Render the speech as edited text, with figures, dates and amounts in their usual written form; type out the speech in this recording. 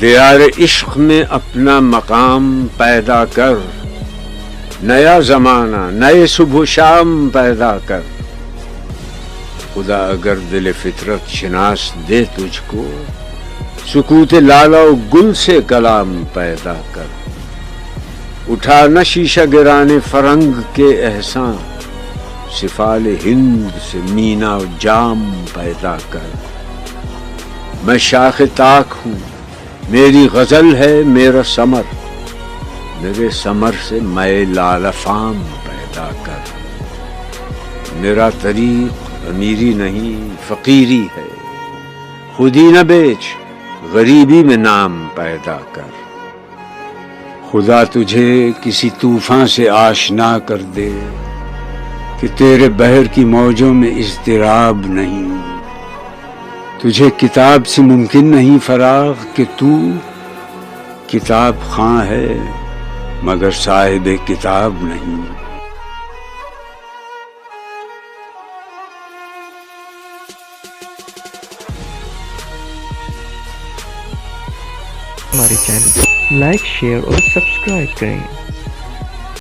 دیار عشق میں اپنا مقام پیدا کر، نیا زمانہ نئے صبح و شام پیدا کر۔ خدا اگر دل فطرت شناس دے تجھ کو، سکوت لالا و گل سے کلام پیدا کر۔ اٹھا نہ شیشہ گرانے فرنگ کے احسان، سفال ہند سے مینا و جام پیدا کر۔ میں شاخ تاک ہوں، میری غزل ہے میرا ثمر، میرے ثمر سے میں لال فام پیدا کر۔ میرا طریق امیری نہیں فقیری ہے، خودی نہ بیچ غریبی میں نام پیدا کر۔ خدا تجھے کسی طوفان سے آشنا کر دے کہ تیرے بحر کی موجوں میں اضطراب نہیں۔ تجھے کتاب سے ممکن نہیں فراغ کہ تو کتاب خواں ہے مگر صاحب کتاب نہیں۔ ہمارے چینل لائک، شیئر اور سبسکرائب کریں۔